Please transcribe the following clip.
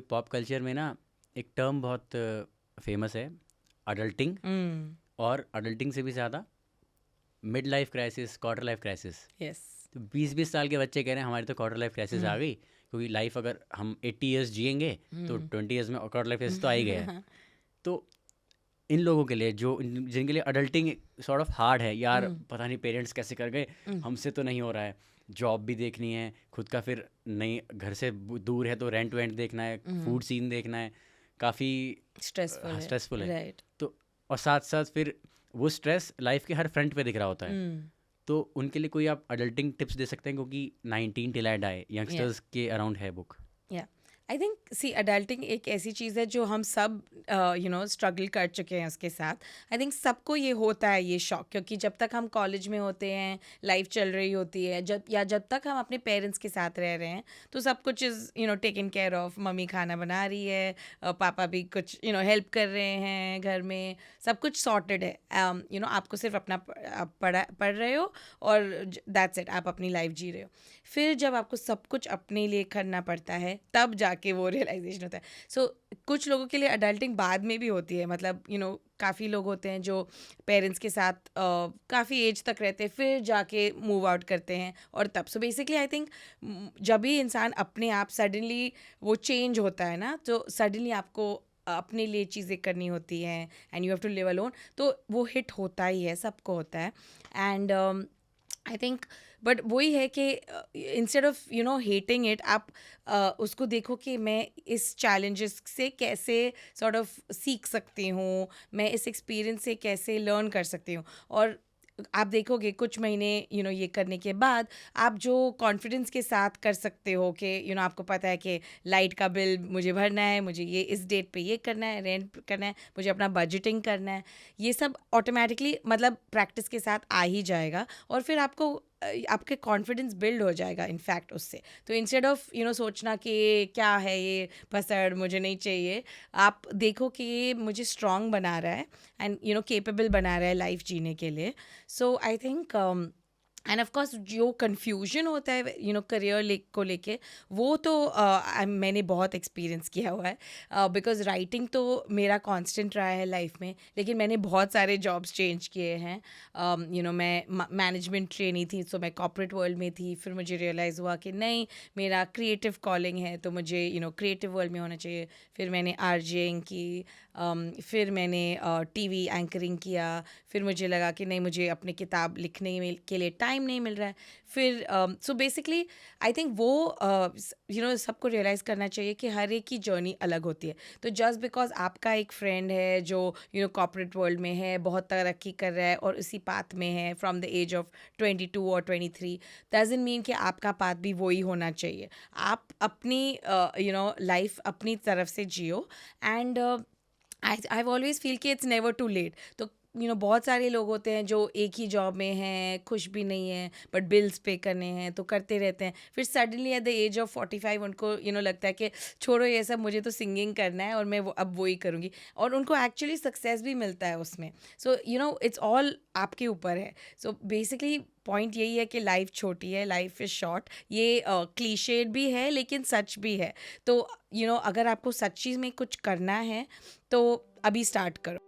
Pop culture में ना एक टर्म बहुत फेमस है, अडल्टिंग। और अडल्टिंग से भी ज़्यादा mid life crisis, quarter life crisis. Yes. तो 20-20 साल के बच्चे कह रहे हैं हमारी तो क्वार्टर लाइफ क्राइसिस आ गई, क्योंकि लाइफ अगर हम 80 ईयर्स जिएंगे तो 20 ईयर्स में क्वार्टर लाइफ क्राइसिस तो आ ही गया है। तो इन लोगों के लिए जो जिनके लिए अडल्टिंग सॉर्ट ऑफ हार्ड है, यार पता नहीं पेरेंट्स कैसे कर गए, हमसे तो नहीं हो रहा है, जॉब भी देखनी है खुद का, फिर नहीं घर से दूर है तो रेंट वेंट देखना है, फूड सीन देखना है, काफ़ी स्ट्रेसफुल है। राइट। तो और साथ साथ फिर वो स्ट्रेस लाइफ के हर फ्रंट पे दिख रहा होता है। तो उनके लिए कोई आप अडल्टिंग टिप्स दे सकते हैं, क्योंकि 19 टिल आई डाई यंगस्टर्स के अराउंड है बुक। या आई थिंक सी अडल्टिंग एक ऐसी चीज़ है जो हम सब स्ट्रगल कर चुके हैं उसके साथ। आई थिंक सबको ये होता है ये शौक, क्योंकि जब तक हम कॉलेज में होते हैं, लाइफ चल रही होती है, जब तक हम अपने पेरेंट्स के साथ रह रहे हैं, तो सब कुछ is taken care of. Mummy खाना बना रही है, पापा भी कुछ हेल्प कर रहे हैं घर में, सब कुछ सॉर्टेड है। आपको सिर्फ अपना आप पढ़ रहे हो और दैट्स इट, आप अपनी लाइफ जी रहे हो। फिर जब आपको सब कुछ अपने लिए करना पड़ता है, तब जाके वो रियलाइजेशन होता है। सो कुछ लोगों के लिए अडल्टिंग बाद में भी होती है, मतलब काफ़ी लोग होते हैं जो पेरेंट्स के साथ काफ़ी एज तक रहते हैं, फिर जाके मूव आउट करते हैं, और तब सो बेसिकली आई थिंक जब भी इंसान अपने आप सडनली वो चेंज होता है ना, तो सडनली आपको अपने लिए चीज़ें करनी होती हैं and you have to live alone, तो वो हिट होता ही है, सबको होता है। एंड आई थिंक बट वही है कि इंस्टेड ऑफ हेटिंग इट, आप उसको देखो कि मैं इस चैलेंजेस से कैसे सॉर्ट ऑफ सीख सकती हूँ, मैं इस एक्सपीरियंस से कैसे लर्न कर सकती हूँ। और आप देखोगे कुछ महीने ये करने के बाद आप जो कॉन्फिडेंस के साथ कर सकते हो कि आपको पता है कि लाइट का बिल मुझे भरना है, मुझे ये इस डेट पे ये करना है, रेंट करना है, मुझे अपना बजटिंग करना है, ये सब ऑटोमेटिकली मतलब प्रैक्टिस के साथ आ ही जाएगा। और फिर आपको आपके कॉन्फिडेंस बिल्ड हो जाएगा इनफैक्ट उससे। तो इंस्टेड ऑफ सोचना कि क्या है ये पसड़, मुझे नहीं चाहिए, आप देखो कि ये मुझे स्ट्रॉन्ग बना रहा है एंड केपेबल बना रहा है लाइफ जीने के लिए। So I think and of course जो कन्फ्यूजन होता है करियर को लेके, वो तो मैंने बहुत एक्सपीरियंस किया हुआ है, बिकॉज राइटिंग तो मेरा कांस्टेंट रहा है लाइफ में, लेकिन मैंने बहुत सारे जॉब्स चेंज किए हैं। मैं मैनेजमेंट ट्रेनी थी, सो मैं कॉर्पोरेट वर्ल्ड में थी, फिर मुझे रियलाइज़ हुआ कि नहीं, मेरा क्रिएटिव कॉलिंग है, तो मुझे क्रिएटिव वर्ल्ड में होना चाहिए। फिर मैंने आरजेइंग की, फिर मैंने टीवी एंकरिंग किया, फिर मुझे लगा कि नहीं, मुझे अपनी किताब लिखने के लिए टाइम नहीं मिल रहा है। फिर सो बेसिकली आई थिंक वो सबको रियलाइज़ करना चाहिए कि हर एक की जर्नी अलग होती है। तो जस्ट बिकॉज आपका एक फ्रेंड है जो कॉर्पोरेट वर्ल्ड में है, बहुत तरक्की कर रहा है और उसी पाथ में है फ्रॉम द एज ऑफ 22 और 23, डजंट मीन कि आपका पाथ भी वही होना चाहिए। आप अपनी लाइफ अपनी तरफ से जियो। एंड आई ऑलवेज फील कि इट्स नेवर टू लेट। तो बहुत सारे लोग होते हैं जो एक ही जॉब में हैं, खुश भी नहीं हैं, बट बिल्स पे करने हैं तो करते रहते हैं। फिर suddenly at the age of 45 उनको लगता है कि छोड़ो ये सब, मुझे तो सिंगिंग करना है और मैं अब वही करूँगी, और उनको एक्चुअली सक्सेस भी मिलता है उसमें। सो इट्स ऑल आपके ऊपर है। सो बेसिकली पॉइंट यही है कि लाइफ छोटी है, लाइफ इज़ शॉर्ट। ये क्लीशेड भी है लेकिन सच भी है। तो अगर आपको सच्ची में कुछ करना है तो अभी स्टार्ट करो।